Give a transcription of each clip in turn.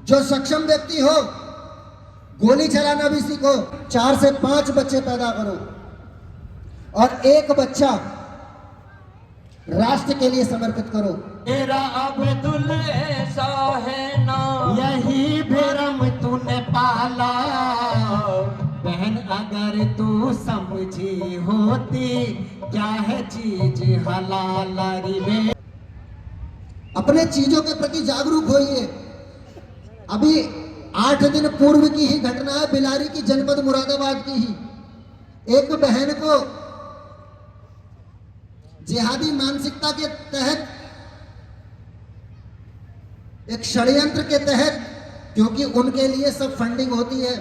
जो सक्षम व्यक्ति हो गोली चलाना भी सीखो। 4 से 5 बच्चे पैदा करो और एक बच्चा राष्ट्र के लिए समर्पित करो। तेरा अब्दुल ऐसा है ना, यही भरम तूने पाला। बहन अगर तू समझी होती क्या है चीज हलाल रे। अपने चीजों के प्रति जागरूक होइए। अभी 8 दिन पूर्व की ही घटना है, बिलारी की, जनपद मुरादाबाद की ही। एक बहन को जिहादी मानसिकता के तहत, एक षड्यंत्र के तहत, क्योंकि उनके लिए सब फंडिंग होती है,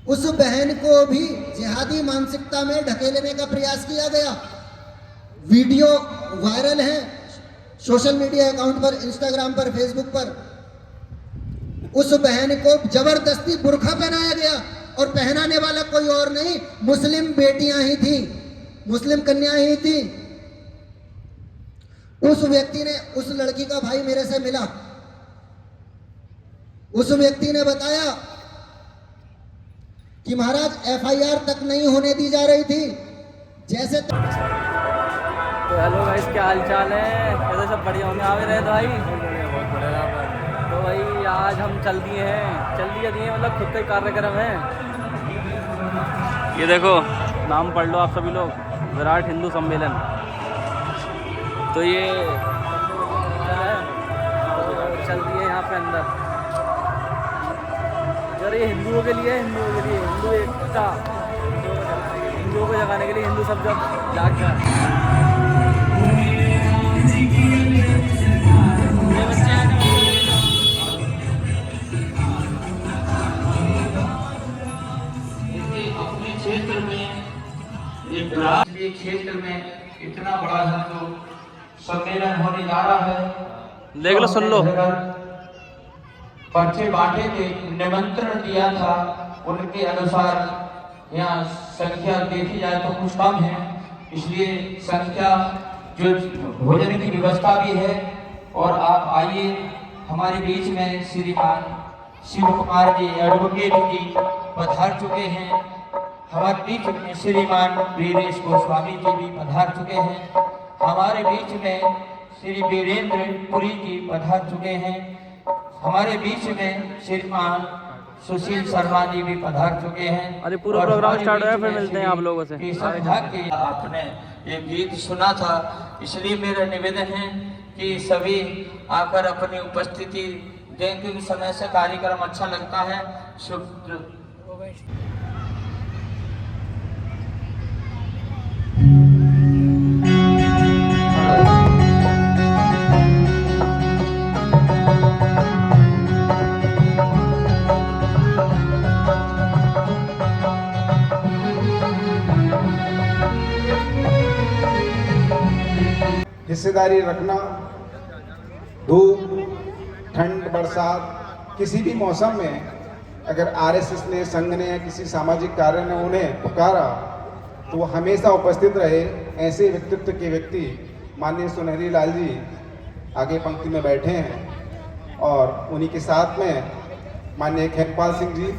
उस बहन को भी जिहादी मानसिकता में ढकेलने का प्रयास किया गया। वीडियो वायरल है सोशल मीडिया अकाउंट पर, इंस्टाग्राम पर, फेसबुक पर। उस बहन को जबरदस्ती बुर्खा पहनाया गया और पहनाने वाला कोई और नहीं, मुस्लिम बेटियां ही थी, मुस्लिम कन्याएं ही थी। उस व्यक्ति ने, उस लड़की का भाई मेरे से मिला, उस व्यक्ति ने बताया कि महाराज FIR तक नहीं होने दी जा रही थी। जैसे तो हेलो गाइस, क्या हाल चाल है? कैसे सब बढ़िया होंगे? आवे रहे भाई, बहुत बढ़िया। तो भाई आज हम चल दिए हैं मतलब खुद का ही कार्यक्रम है। ये देखो, नाम पढ़ लो आप सभी लोग, विराट हिंदू सम्मेलन। तो ये चल दिए यहाँ पे अंदर। अरे ये हिंदुओं के लिए, हिंदू एकता, हिंदुओं को जगाने के लिए, हिंदू सब जब जाग गए। क्षेत्र में इतना बड़ा हिंदू सम्मेलन होने जा रहा है। देख लो, सुन लो। पर्चे बांटे थे, निमंत्रण दिया था, उनके अनुसार यहाँ संख्या देखी जाए तो कुछ कम है, इसलिए संख्या जो भोजन की व्यवस्था भी है। और आप आइए, हमारे बीच में श्रीमान शिव कुमार जी एडवोकेट जी पधार चुके हैं। हमारे बीच में श्रीमान वीरेश गोस्वामी जी भी पधार चुके हैं। हमारे बीच में श्री वीरेंद्र पुरी जी पधार चुके हैं। हमारे बीच में श्रीमान सुशील शर्मा जी भी पधार चुके हैं। अरे पूरा प्रोग्राम स्टार्ट है, फिर मिलते हैं आप लोगों से। आपने ये गीत सुना था, इसलिए मेरा निवेदन है कि सभी आकर अपनी उपस्थिति दें, क्योंकि समय से कार्यक्रम अच्छा लगता है। हिस्सेदारी रखना, धूप, ठंड, बरसात, किसी भी मौसम में अगर RSS ने, संघ ने या किसी सामाजिक कार्य ने उन्हें पुकारा तो वो हमेशा उपस्थित रहे। ऐसे व्यक्तित्व के व्यक्ति माननीय सुनहरी लाल जी आगे पंक्ति में बैठे हैं और उन्हीं के साथ में माननीय खेमपाल सिंह जी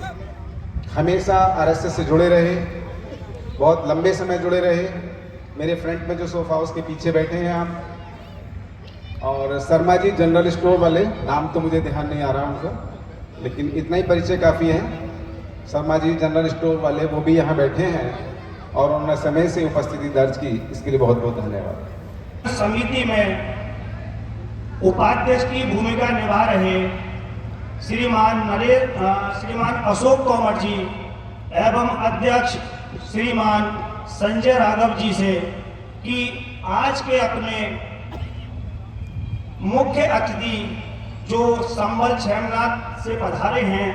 हमेशा RSS से जुड़े रहे, बहुत लंबे समय जुड़े रहे। मेरे फ्रंट में जो सोफा उसके पीछे बैठे हैं आप, और शर्मा जी जनरल स्टोर वाले, नाम तो मुझे ध्यान नहीं आ रहा उनका, लेकिन इतना ही परिचय काफ़ी है। शर्मा जी जनरल स्टोर वाले, वो भी यहाँ बैठे हैं और उन्होंने समय से उपस्थिति दर्ज की, इसके लिए बहुत बहुत धन्यवाद। समिति में उपाध्यक्ष की भूमिका निभा रहे श्रीमान अशोक तोमर जी एवं अध्यक्ष श्रीमान संजय राघव जी से कि आज के अपने मुख्य अतिथि जो संबल छेमनाथ से पधारे हैं,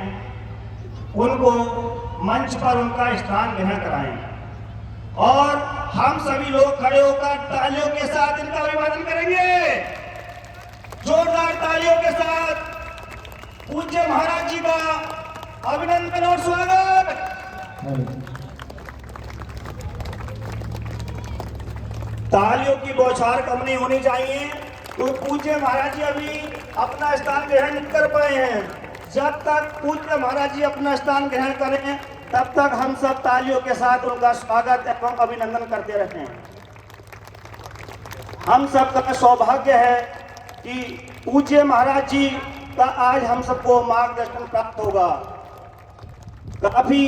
उनको मंच पर उनका स्थान ग्रहण कराएं और हम सभी लोग खड़े होकर तालियों के साथ इनका अभिवादन करेंगे। जोरदार तालियों के साथ पूज्य महाराज जी का अभिनंदन और स्वागत। तालियों की बौछार कम नहीं होनी चाहिए, तो पूज्य महाराज जी अभी अपना स्थान ग्रहण नहीं कर पाए हैं। जब तक पूज्य महाराज जी अपना स्थान ग्रहण करें तब तक हम सब तालियों के साथ उनका स्वागत एवं अभिनंदन करते रहें। हम सबका सौभाग्य है कि पूज्य महाराज जी का आज हम सबको मार्गदर्शन प्राप्त होगा। काफी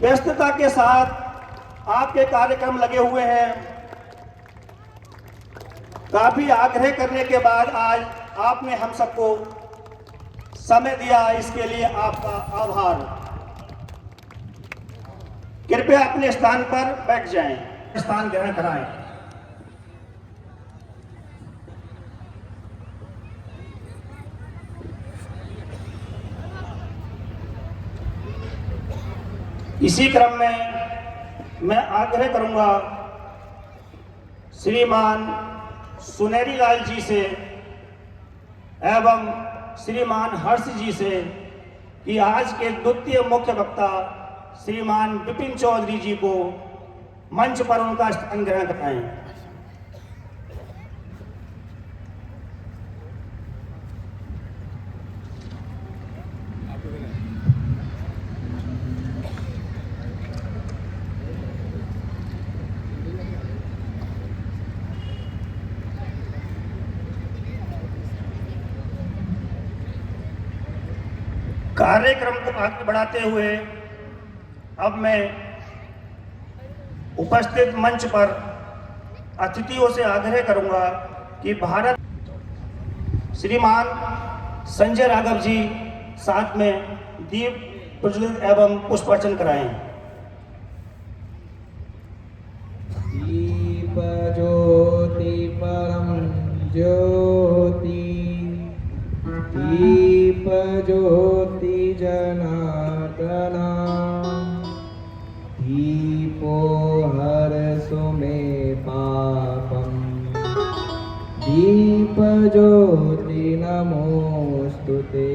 व्यस्तता के साथ आपके कार्यक्रम लगे हुए हैं। काफी आग्रह करने के बाद आज आपने हम सबको समय दिया, इसके लिए आपका आभार। कृपया अपने स्थान पर बैठ जाएं, स्थान ग्रहण कराएं। इसी क्रम में मैं आग्रह करूंगा श्रीमान सुनेरी लाल जी से एवं श्रीमान हर्ष जी से कि आज के द्वितीय मुख्य वक्ता श्रीमान विपिन चौधरी जी को मंच पर उनका स्थान ग्रहण कराएं। कार्यक्रम को आगे बढ़ाते हुए अब मैं उपस्थित मंच पर अतिथियों से आग्रह करूंगा कि भारत श्रीमान संजय राघव जी साथ में दीप प्रज्वलित एवं पुष्पार्चन कराएं। दीप ज्योति परम ज्योति, दीप ज्योति जनार्दना, दीपो हरसु मे पापम, दीप ज्योति नमोस्तुते,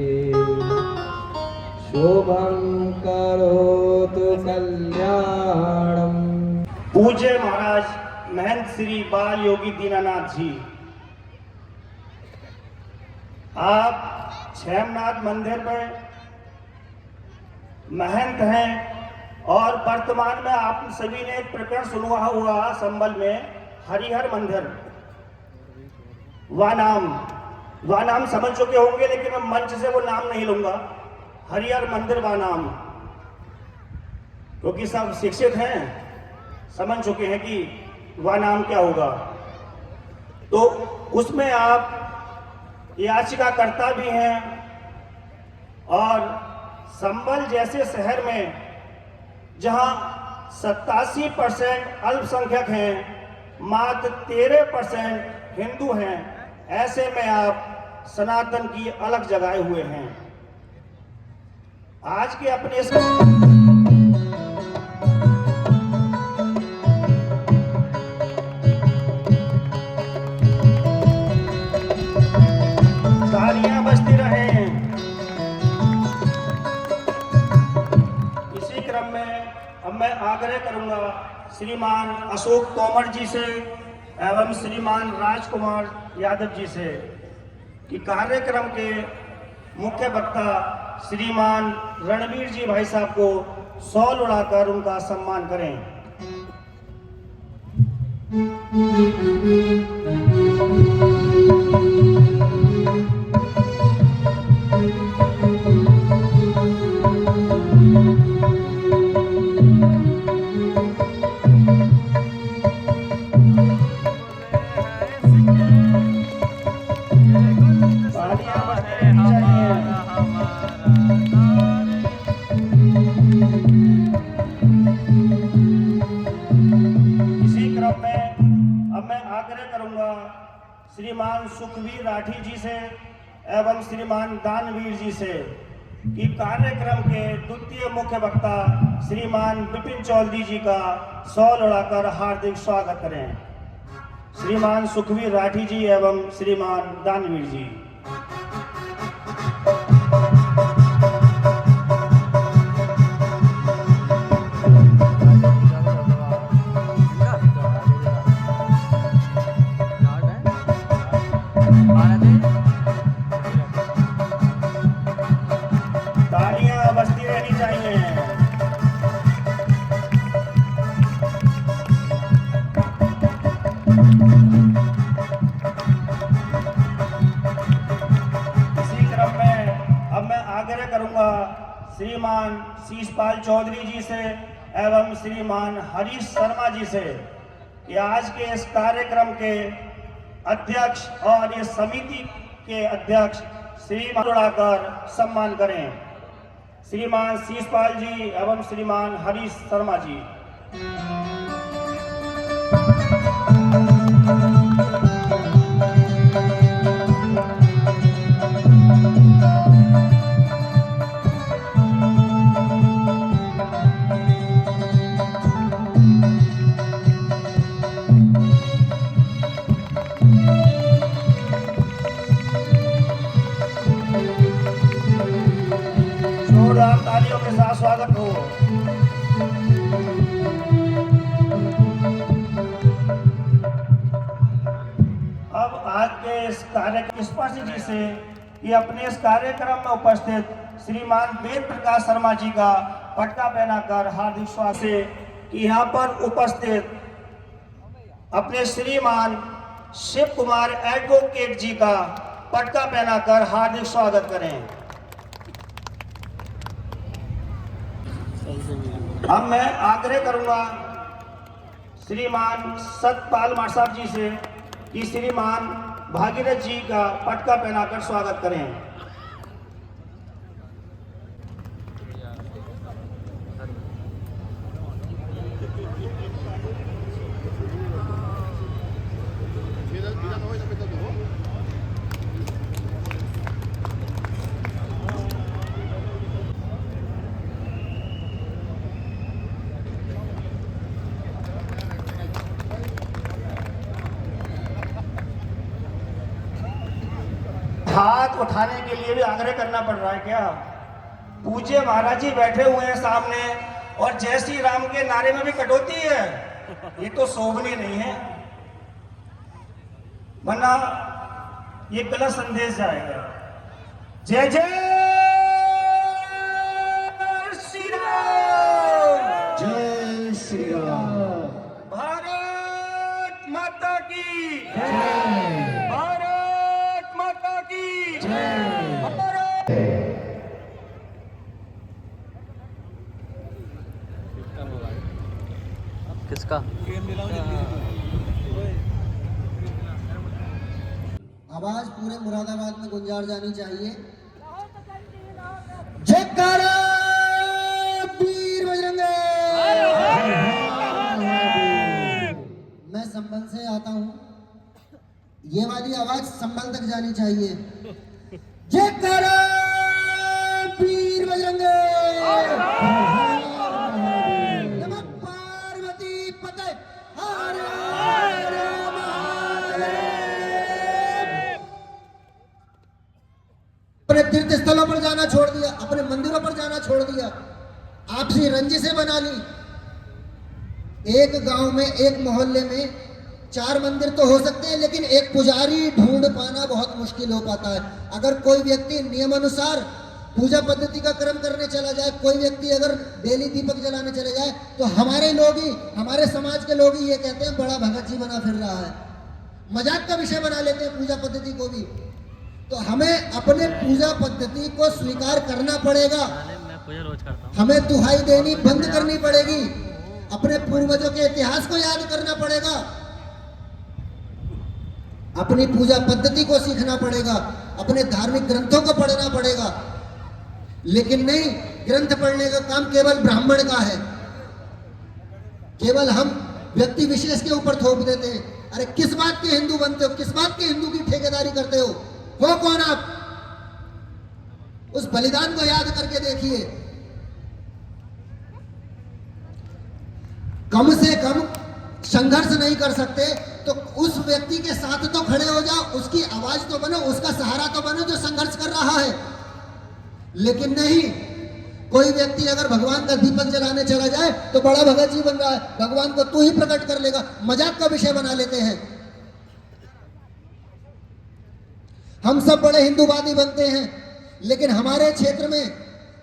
शुभं करोतु कल्याणम। पूज्य महाराज महंत श्री बाल योगी दीनानाथ जी, आप क्षेमनाथ मंदिर में महंत हैं और वर्तमान में आप सभी ने एक प्रकरण सुना हुआ संबल में हरिहर मंदिर वानाम समझ चुके होंगे, लेकिन मैं मंच से वो नाम नहीं लूंगा। हरिहर मंदिर वानाम, क्योंकि सब शिक्षित हैं, समझ चुके हैं कि वानाम क्या होगा। तो उसमें आप याचिकाकर्ता भी हैं और संबल जैसे शहर में जहां 87% अल्पसंख्यक हैं, मात्र 13% हिंदू हैं, ऐसे में आप सनातन की अलग जगाए हुए हैं। आज के अपने तालियां बजती रहे। इसी क्रम में अब मैं आग्रह करूंगा श्रीमान अशोक तोमर जी से एवं श्रीमान राजकुमार यादव जी से कि कार्यक्रम के मुख्य वक्ता श्रीमान रणवीर जी भाई साहब को शॉल उड़ाकर उनका सम्मान करें। श्रीमान सुखवीर राठी जी से एवं श्रीमान दानवीर जी से कि कार्यक्रम के द्वितीय मुख्य वक्ता श्रीमान विपिन चौधरी जी का शॉल उड़ाकर हार्दिक स्वागत करें। श्रीमान सुखवीर राठी जी एवं श्रीमान दानवीर जी। रहनी चाहिए। इसी क्रम में अब मैं आग्रह करूंगा श्रीमान शीशपाल चौधरी जी से एवं श्रीमान हरीश शर्मा जी से कि आज के इस कार्यक्रम के अध्यक्ष और ये समिति के अध्यक्ष श्रीमान उड़ाकर सम्मान करें। श्रीमान शीशपाल जी एवं श्रीमान हरीश शर्मा जी। जोरदार तालियों के साथ स्वागत हो। अब आज के इस कार्यक्रम स्पर्श जी से ये अपने इस कार्यक्रम में उपस्थित श्रीमान वेद प्रकाश शर्मा जी का पट्टा पहनाकर हार्दिक स्वागत से कि यहाँ पर उपस्थित अपने श्रीमान शिव कुमार एडवोकेट जी का पट्टा पहनाकर हार्दिक स्वागत करें। अब मैं आग्रह करूंगा श्रीमान सतपाल मार साहब जी से कि श्रीमान भागीरथ जी का पटका पहनाकर स्वागत करें। हाथ उठाने के लिए भी आग्रह करना पड़ रहा है क्या? पूज्य महाराज जी बैठे हुए हैं सामने और जय श्री राम के नारे में भी कटौती है, ये तो शोभनीय नहीं है, वरना ये गलत संदेश जाएगा। जय जय श्री राम, जय श्री राम। भारत माता की भारत माता की किसका? आवाज पूरे मुरादाबाद में गुंजार जानी चाहिए। जयकारा वीर बजरंगे। मैं संभल से आता हूं, ये वाली आवाज संभल तक जानी चाहिए। जयकारा वीर बजरंगे। नमः पार्वती पते हर हर महादेव। अपने तीर्थ स्थलों पर जाना छोड़ दिया, अपने मंदिरों पर जाना छोड़ दिया, आपसी रंजिशें बना ली। एक गांव में एक मोहल्ले में 4 मंदिर तो हो सकते हैं, लेकिन एक पुजारी ढूंढ पाना बहुत मुश्किल हो पाता है। अगर कोई व्यक्ति नियमानुसार पूजा पद्धति का क्रम करने चला जाए, कोई व्यक्ति अगर डेली दीपक जलाने चले जाए, तो हमारे लोग ही, हमारे समाज के लोग ही ये कहते हैं बड़ा भगत जी बना फिर रहा है, मजाक का विषय बना लेते हैं पूजा पद्धति को भी। तो हमें अपने पूजा पद्धति को स्वीकार करना पड़ेगा, हमें दुहाई देनी बंद करनी पड़ेगी, अपने पूर्वजों के इतिहास को याद करना पड़ेगा, अपनी पूजा पद्धति को सीखना पड़ेगा, अपने धार्मिक ग्रंथों को पढ़ना पड़ेगा। लेकिन नहीं, ग्रंथ पढ़ने का काम केवल ब्राह्मण का है, केवल हम व्यक्ति विशेष के ऊपर थोप देते हैं। अरे किस बात के हिंदू बनते हो, किस बात के हिंदू की ठेकेदारी करते हो कौन आप? उस बलिदान को याद करके देखिए। कम से कम संघर्ष नहीं कर सकते तो उस व्यक्ति के साथ तो खड़े हो जाओ, उसकी आवाज तो बनो, उसका सहारा तो बनो जो संघर्ष कर रहा है। लेकिन नहीं, कोई व्यक्ति अगर भगवान का दीपक जलाने चला जाए तो बड़ा भगत जी बन रहा है, भगवान को तू ही प्रकट कर लेगा, मजाक का विषय बना लेते हैं। हम सब बड़े हिंदूवादी बनते हैं, लेकिन हमारे क्षेत्र में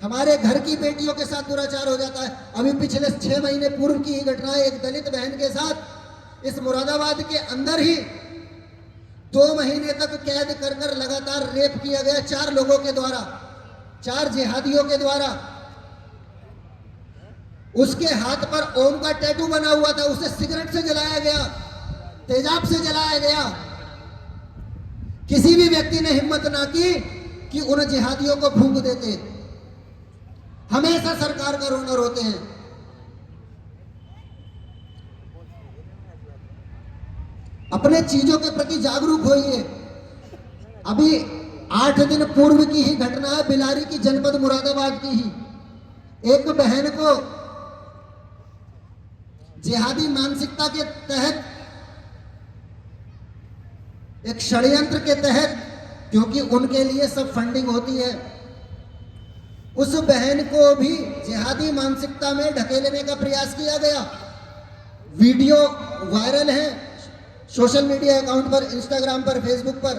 हमारे घर की बेटियों के साथ दुराचार हो जाता है। अभी पिछले 6 महीने पूर्व की ही घटना है, एक दलित बहन के साथ इस मुरादाबाद के अंदर ही 2 महीने तक कैद कर कर लगातार रेप किया गया 4 लोगों के द्वारा, 4 जिहादियों के द्वारा। उसके हाथ पर ओम का टैटू बना हुआ था, उसे सिगरेट से जलाया गया, तेजाब से जलाया गया। किसी भी व्यक्ति ने हिम्मत ना की कि उन जिहादियों को फूंक देते। हमेशा सरकार का रोना रोते हैं। अपने चीजों के प्रति जागरूक होइए। अभी 8 दिन पूर्व की ही घटना है, बिलारी की जनपद मुरादाबाद की ही। एक बहन को जिहादी मानसिकता के तहत, एक षड्यंत्र के तहत, क्योंकि उनके लिए सब फंडिंग होती है, उस बहन को भी जिहादी मानसिकता में ढकेलने का प्रयास किया गया। वीडियो वायरल है सोशल मीडिया अकाउंट पर, इंस्टाग्राम पर, फेसबुक पर।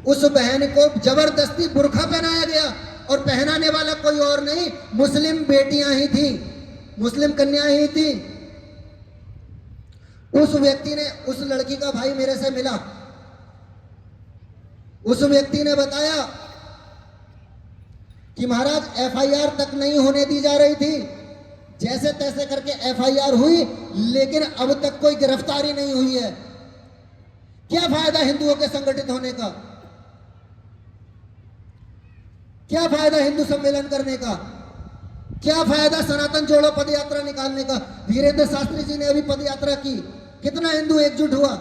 उस बहन को जबरदस्ती बुर्खा पहनाया गया और पहनाने वाला कोई और नहीं, मुस्लिम बेटियां ही थी, मुस्लिम कन्याएं ही थी। उस व्यक्ति ने, उस लड़की का भाई मेरे से मिला, उस व्यक्ति ने बताया कि महाराज एफआईआर तक नहीं होने दी जा रही थी, जैसे तैसे करके एफआईआर हुई, लेकिन अब तक कोई गिरफ्तारी नहीं हुई है। क्या फायदा हिंदुओं के संगठित होने का? क्या फायदा हिंदू सम्मेलन करने का? क्या फायदा सनातन जोड़ो पदयात्रा निकालने का? वीरेंद्र शास्त्री जी ने अभी पदयात्रा की, कितना हिंदू एकजुट हुआ।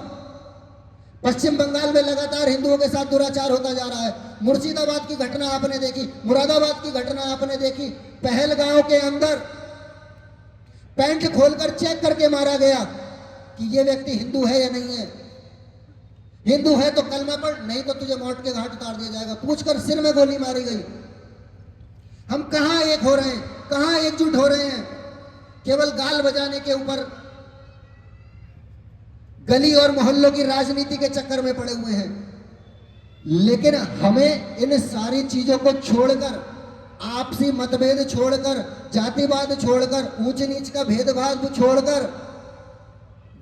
पश्चिम बंगाल में लगातार हिंदुओं के साथ दुराचार होता जा रहा है। मुर्शिदाबाद की घटना आपने देखी, मुरादाबाद की घटना आपने देखी। पहलगांव के अंदर पैंट खोलकर चेक करके मारा गया कि ये व्यक्ति हिंदू है या नहीं है। हिंदू है तो कलमा पढ़, नहीं तो तुझे मौत के घाट उतार दिया जाएगा। पूछकर सिर में गोली मारी गई। हम कहां एक हो रहे हैं, कहां एकजुट हो रहे हैं? केवल गाल बजाने के ऊपर गली और मोहल्लों की राजनीति के चक्कर में पड़े हुए हैं। लेकिन हमें इन सारी चीजों को छोड़कर, आपसी मतभेद छोड़कर, जातिवाद छोड़कर, ऊंच नीच का भेदभाव छोड़कर,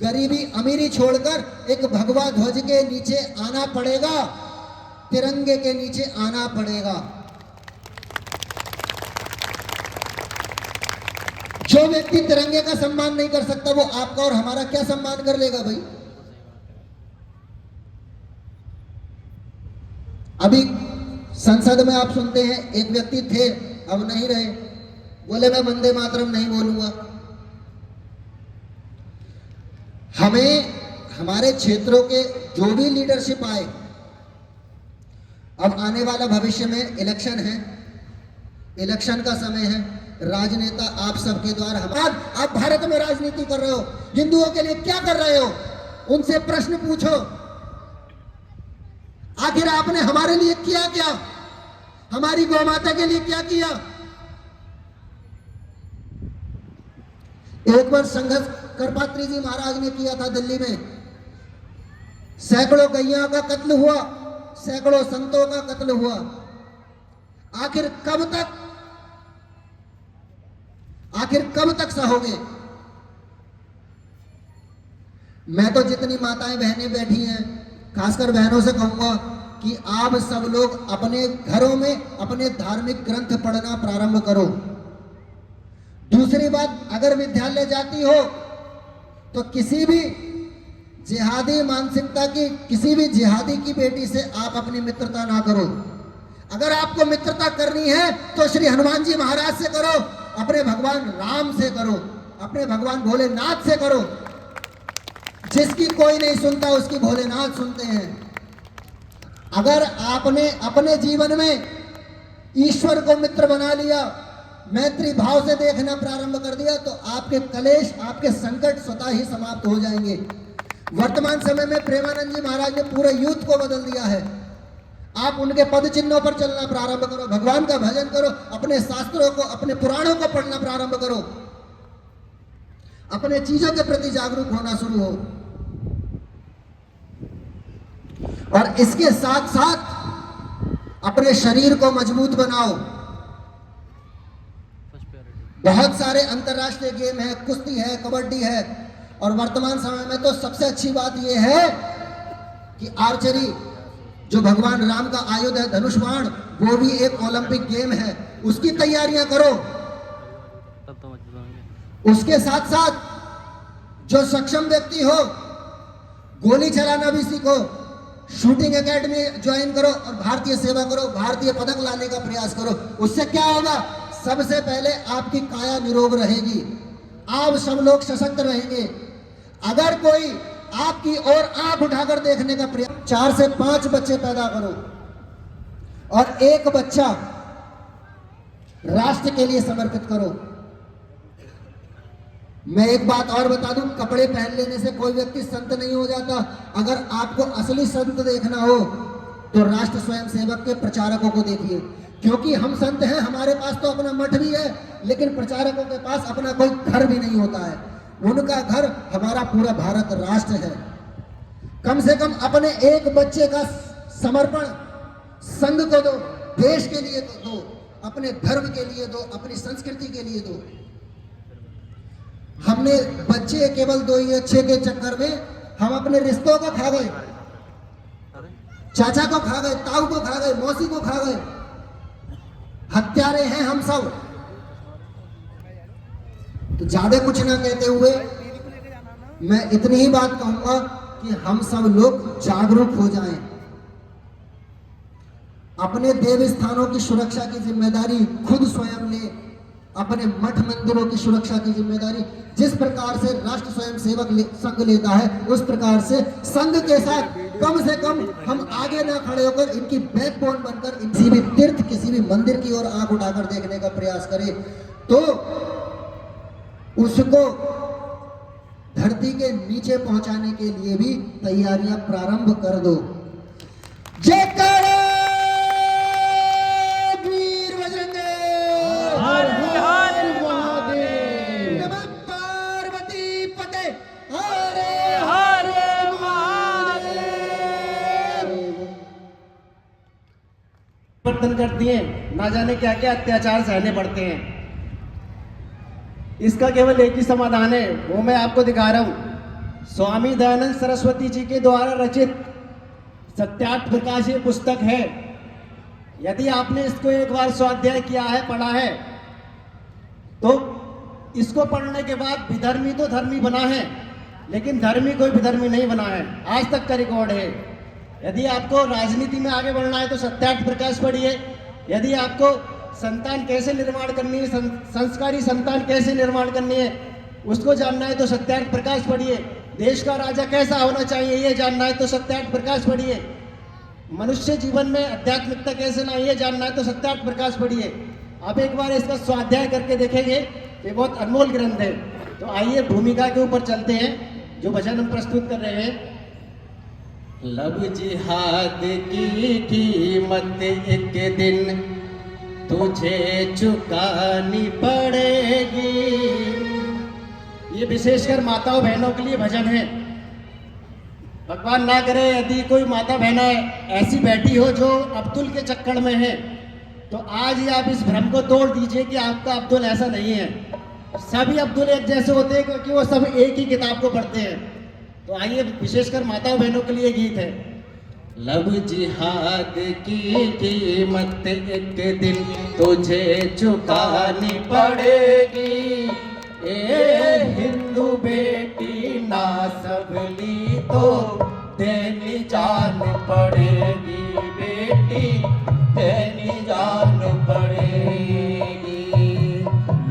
गरीबी अमीरी छोड़कर एक भगवा ध्वज के नीचे आना पड़ेगा, तिरंगे के नीचे आना पड़ेगा। जो व्यक्ति तिरंगे का सम्मान नहीं कर सकता, वो आपका और हमारा क्या सम्मान कर लेगा भाई? अभी संसद में आप सुनते हैं, एक व्यक्ति थे, अब नहीं रहे, बोले मैं वंदे मातरम नहीं बोलूंगा। हमें हमारे क्षेत्रों के जो भी लीडरशिप आए, अब आने वाला भविष्य में इलेक्शन है, इलेक्शन का समय है, राजनेता आप सबके द्वारा, आप भारत में राजनीति कर रहे हो, हिंदुओं के लिए क्या कर रहे हो? उनसे प्रश्न पूछो। आखिर आपने हमारे लिए किया क्या? हमारी गौ माता के लिए क्या किया? एक बार संघर्ष करपात्री जी महाराज ने किया था दिल्ली में, सैकड़ों गैया का कत्ल हुआ, सैकड़ों संतों का कत्ल हुआ। आखिर कब तक सहोगे? मैं तो जितनी माताएं बहनें बैठी हैं, खासकर बहनों से कहूंगा कि आप सब लोग अपने घरों में अपने धार्मिक ग्रंथ पढ़ना प्रारंभ करो। दूसरी बात, अगर विद्यालय जाती हो तो किसी भी जिहादी मानसिकता की, किसी भी जिहादी की बेटी से आप अपनी मित्रता ना करो। अगर आपको मित्रता करनी है तो श्री हनुमान जी महाराज से करो, अपने भगवान राम से करो, अपने भगवान भोलेनाथ से करो। जिसकी कोई नहीं सुनता उसकी भोलेनाथ सुनते हैं। अगर आपने अपने जीवन में ईश्वर को मित्र बना लिया, मैत्री भाव से देखना प्रारंभ कर दिया, तो आपके कलेश, आपके संकट स्वतः ही समाप्त हो जाएंगे। वर्तमान समय में प्रेमानंद जी महाराज ने पूरे यूथ को बदल दिया है। आप उनके पद चिन्हों पर चलना प्रारंभ करो, भगवान का भजन करो, अपने शास्त्रों को, अपने पुराणों को पढ़ना प्रारंभ करो, अपने चीजों के प्रति जागरूक होना शुरू हो। और इसके साथ साथ अपने शरीर को मजबूत बनाओ, बहुत सारे अंतर्राष्ट्रीय गेम है, कुश्ती है, कबड्डी है, और वर्तमान समय में तो सबसे अच्छी बात यह है कि आर्चरी, जो भगवान राम का आयुध है धनुष बाण, वो भी एक ओलंपिक गेम है। उसकी तैयारियां करो। उसके साथ साथ जो सक्षम व्यक्ति हो, गोली चलाना भी सीखो, शूटिंग एकेडमी ज्वाइन करो और भारतीय सेवा करो, भारतीय पदक लाने का प्रयास करो। उससे क्या होगा? सबसे पहले आपकी काया निरोग रहेगी, आप सब लोग सशक्त रहेंगे। अगर कोई आपकी ओर आंख उठाकर देखने का प्रयास, 4 से 5 बच्चे पैदा करो और एक बच्चा राष्ट्र के लिए समर्पित करो। मैं एक बात और बता दूं, कपड़े पहन लेने से कोई व्यक्ति संत नहीं हो जाता। अगर आपको असली संत देखना हो तो राष्ट्र स्वयं सेवक के प्रचारकों को देखिए, क्योंकि हम संत हैं, हमारे पास तो अपना मठ भी है, लेकिन प्रचारकों के पास अपना कोई घर भी नहीं होता है। उनका घर हमारा पूरा भारत राष्ट्र है। कम से कम अपने एक बच्चे का समर्पण संघ को दो, देश के लिए दो, अपने धर्म के लिए दो, अपनी संस्कृति के लिए दो। हमने बच्चे केवल 2 ही अच्छे के चक्कर में हम अपने रिश्तों को खा गए, चाचा को खा गए, ताऊ को खा गए, मौसी को खा गए। हत्यारे हैं हम सब। तो ज्यादा कुछ ना कहते हुए मैं इतनी ही बात कहूंगा कि हम सब लोग जागरूक हो जाएं। अपने देव स्थानों की सुरक्षा की जिम्मेदारी खुद स्वयं ले, अपने मठ मंदिरों की सुरक्षा की जिम्मेदारी जिस प्रकार से राष्ट्र स्वयं सेवक संघ लेता है, उस प्रकार से संघ के साथ कम से कम हम आगे ना खड़े होकर इनकी बैकबोन बनकर किसी भी तीर्थ, किसी भी मंदिर की ओर आंख उठाकर देखने का प्रयास करें, तो उसको धरती के नीचे पहुंचाने के लिए भी तैयारियां प्रारंभ कर दो। जय करो वीर बजरंगे, हर हर महादेव, नमः पार्वती पते, हरे हरे महादेव। परिवर्तन करती हैं, ना जाने क्या क्या अत्याचार सहने पड़ते हैं। इसका केवल एक ही समाधान है, वो मैं आपको दिखा रहा हूँ। स्वामी दयानंद सरस्वती जी के द्वारा रचित सत्यार्थ प्रकाश ये पुस्तक है। यदि आपने इसको एक बार स्वाध्याय किया है, पढ़ा है, तो इसको पढ़ने के बाद विधर्मी तो धर्मी बना है, लेकिन धर्मी कोई विधर्मी नहीं बना है। आज तक का रिकॉर्ड है। यदि आपको राजनीति में आगे बढ़ना है तो सत्यार्थ प्रकाश पढ़िए। यदि आपको संतान कैसे निर्माण करनी है, संस्कारी संतान कैसे निर्माण करनी है, उसको जानना है तो सत्यार्थ प्रकाश पढ़िए। देश का राजा कैसा होना चाहिए, ये जानना है तो सत्यार्थ प्रकाश पढ़िए। मनुष्य जीवन में आध्यात्मिकता कैसे लाए, ये जानना है तो सत्यार्थ प्रकाश पढ़िए। आप एक बार इसका स्वाध्याय करके देखेंगे, ये बहुत अनमोल ग्रंथ है। तो आइए भूमिका के ऊपर चलते हैं, जो भजन हम प्रस्तुत कर रहे हैं। लब जिहाद की कीमत एक दिन तुझे चुकानी पड़ेगी। ये विशेषकर माताओं बहनों के लिए भजन है। भगवान ना करे यदि कोई माता बहना ऐसी बैठी हो जो अब्दुल के चक्कर में है, तो आज ही आप इस भ्रम को तोड़ दीजिए कि आपका अब्दुल ऐसा नहीं है। सभी अब्दुल एक जैसे होते हैं क्योंकि वो सब एक ही किताब को पढ़ते हैं। तो आइए, विशेषकर माताओं बहनों के लिए गीत है। लब जिहाद की कीमत एक दिन तुझे चुकानी पड़ेगी। ए हिंदू बेटी ना सबली तो तेरी जान पड़ेगी। बेटी तेरी जान पड़ेगी।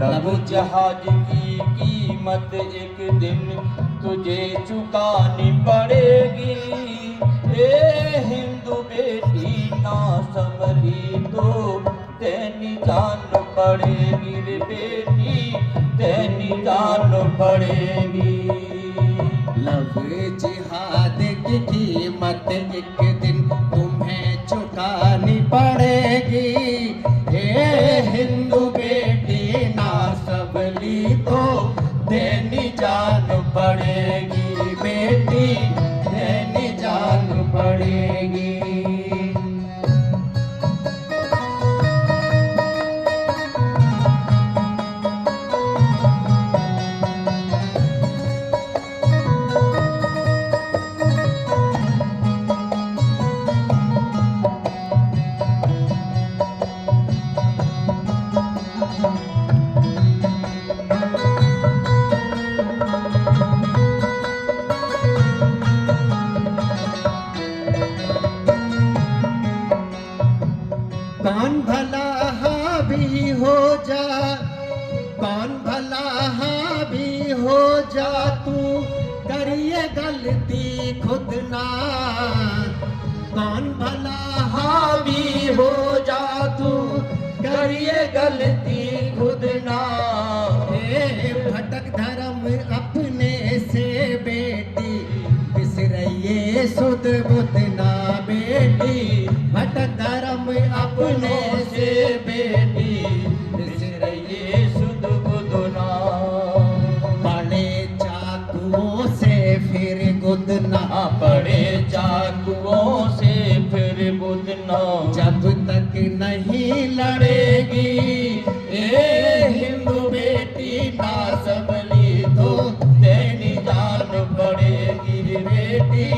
लब जहाज की कीमत एक दिन तुझे चुकानी पड़ेगी। ए हिंदू बेटी ना संभली तो तेनी जान पड़ेगी। रे बेटी तेनी जान पड़ेगी। लब जिहाद की कीमत एक दिन तुम्हें चुकानी पड़ेगी। ए हिंदू बेटी ना सबली तो तेनी जान पड़ेगी। बेटी तेनी जान पड़ेगी। भला हावी हो जा, कौन भला हावी हो जा, तू करिए गलती खुद ना। कौन भला हावी हो जा, तू करिए गलती खुद ना। भटक धर्म अपने से बेटी, बिसरइए सुध बुध ना बेटी। भटक धर्म अपने से बेटी, बिसरइए सुध बुध ना। बड़े चाकुओं से फिर गुदना, बड़े चाकुओं से फिर गुदना। जब तक नहीं लड़ेगी ए हिंदू बेटी ना सबली, तो तेरी जान पड़ेगी रे बेटी,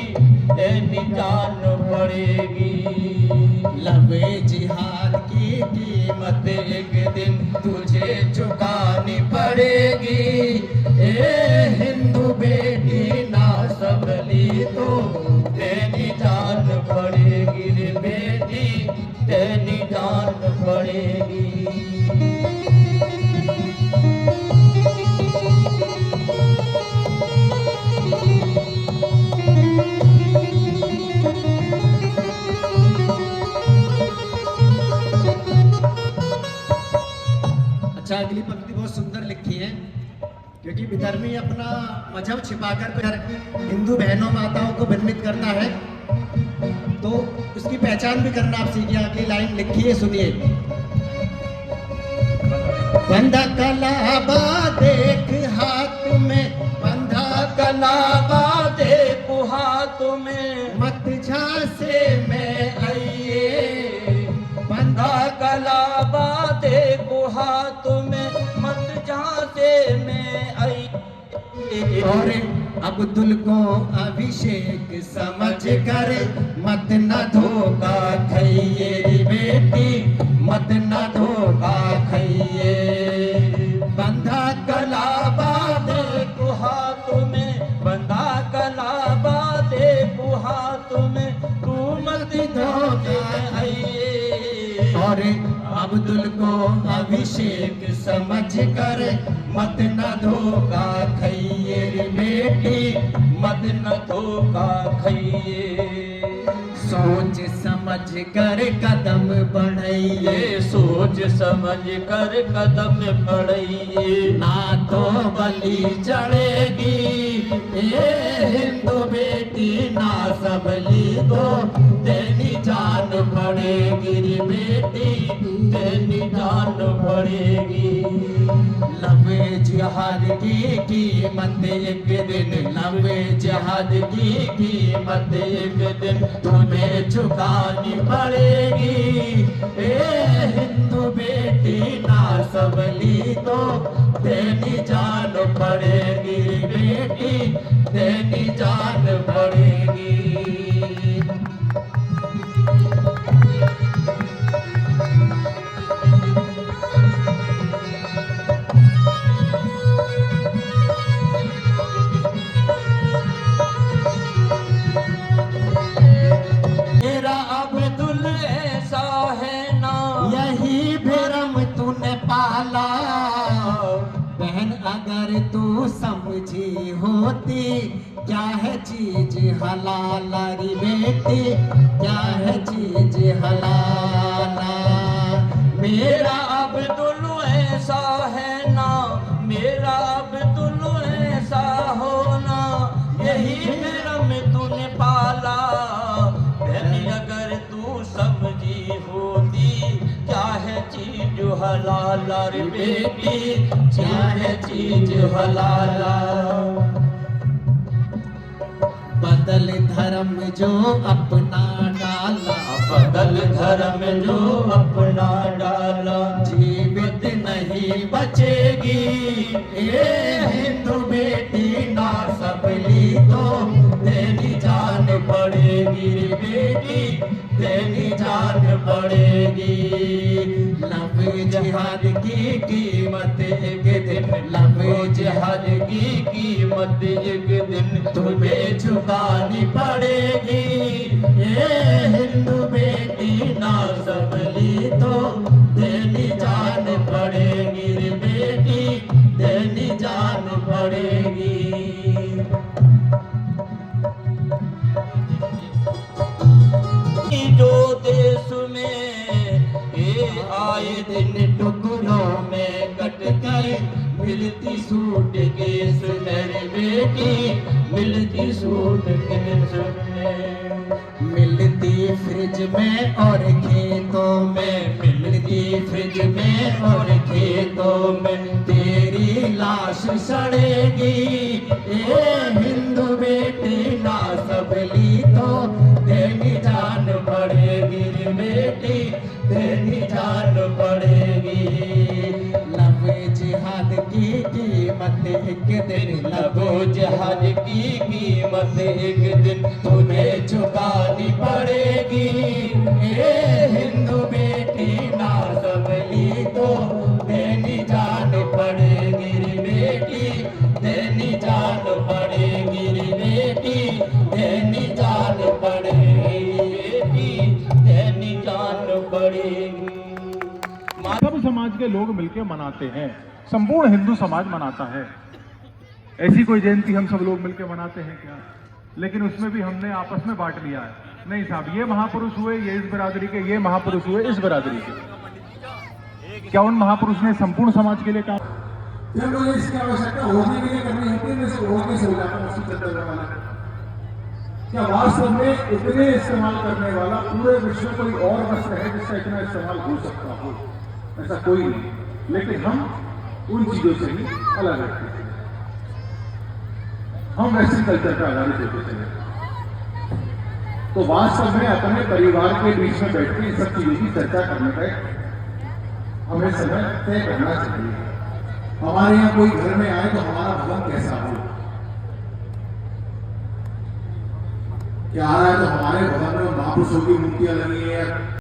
तेरी जान पड़ेगी। लबे जिहाद की कीमत एक दिन तुझे चुकानी पड़ेगी ए हिंदू बेटी ना सबली, तो तेरी जान पड़ेगी रे बेटी, तेरी जान पड़ेगी। अच्छा, अगली पंक्ति बहुत सुंदर लिखी है, क्योंकि विधर्मी अपना मजहब छिपाकर फिर हिंदू बहनों माताओं को भ्रमित करता है, तो उसकी पहचान भी करना आप सीखिए। अगली लाइन लिखी है, सुनिए। बंधा कलाबा देख हाथ में, बंधा कलाबा देख हाथ में, मत झांसे में आइए। बंधा कलाबा देख हाथ में, मत झांसे में आइए। और अब्दुल को अभिषेक समझ कर मत न धोखा खाइए बेटी, मत न धोखा खाइए। बंधा कलाबा देखो हाथ में, बंधा कलाबा देखो हाथ में, तू मत धोखा खाइए। और अब्दुल को अभिषेक समझ कर मत न धोखा खाइए रे बेटी, मत न धोखा खाइए। सोच समझ कर कदम बढ़ाइए, सोच समझ कर कदम बढ़ाइए। ना तो बलि चढ़ेगी ये हिंदू बेटी ना सबली, तो तेरी जान पड़ेगी रे बेटी, तेरी जान पड़ेगी। लबे जिहाद की कीमत एक दिन, लबे जिहाद की कीमत एक दिन तुम्हें चुकानी पड़ेगी ए हिंदू बेटी ना सबली, तो तेरी जान पड़ेगी बेटी, तेरी जान पड़ेगी। मेरा अब्दुल ऐसा है ना, यही भरम तूने पाला। बहन अगर तू समझी होती क्या है चीज हलाल री बेटी, क्या है चीज हलाला। मेरा अब्दुल ऐसा है ना, मेरा अब्दुल ऐसा होना, यही भरम तूने पाला। अगर तू समझी होती क्या है चीज हलाल रे बेटी, क्या है चीज हलाल। बदल धर्म जो अपना डाला, बदल धर्म जो अपना डाला, जीवित नहीं बचेगी ये हिंदू बेटी ना सबली, तो तेरी जान पड़ेगी बेटी, तेरी जान पड़ेगी। लब जिहाद की कीमत एक दिन, लब जिहाद की कीमत एक दिन तुम्हें चुकानी पड़ेगी ये हिंदू बेटी ना सबली, तो आए दिन टुकड़ों में कट गए, मिलती सूट केस मेरी बेटी, मिलती सूट केस में, मिलती फ्रिज में और खेतों में, मिलती फ्रिज में और खेतों में, तेरी लाश सड़ेगी ए हिंदू बेटी ना सबली तो तेरी जान पड़ेगी रे बेटी, तेरी जान पड़ेगी। लबे जिहाद की कीमत एक दिन, लबो जिहाद की कीमत एक दिन तुम्हें चुकानी पड़ेगी ए हिंदू बेटी ना सबली तो तेरी जान पड़ेगी रे बेटी, तेरी जान पड़ेगी रे बेटी, तेरी जान पड़ेगी बेटी, तेरी जान पड़ेगी। सब समाज के लोग मिलकर मनाते हैं, संपूर्ण हिंदू समाज मनाता है। ऐसी कोई जयंती हम सब लोग मिलकर मनाते हैं क्या? लेकिन उसमें भी हमने आपस में बांट लिया है। नहीं साहब, ये महापुरुष हुए ये इस बिरादरी के, ये महापुरुष हुए इस बिरादरी के। क्या उन महापुरुष ने संपूर्ण समाज के लिए काम? जब मुझे इसकी आवश्यकता होने के लिए करनी होती है, मैं इसको होने से हो जाता हूँ उसी चक्कर में वाला। क्या वास्तव में इतने इस्तेमाल करने वाला पूरे विश्व में कोई और वस्त्र है जिसका इतना इस्तेमाल हो सकता हो? ऐसा कोई नहीं। लेकिन हम उन चीजों से ही अलग रखते हैं, हम वेस्टर्न कल्चर पर आधारित होते चले। तो वास्तव में अपने परिवार के बीच में बैठ के इन सब चीजों की चर्चा करने का हमें समय तय करना चाहिए। हमारे यहाँ कोई घर में आए तो हमारा भवन कैसा हो, क्या आ रहा है तो हमारे भवन में महापुरुषों की मूर्तियां लगी है,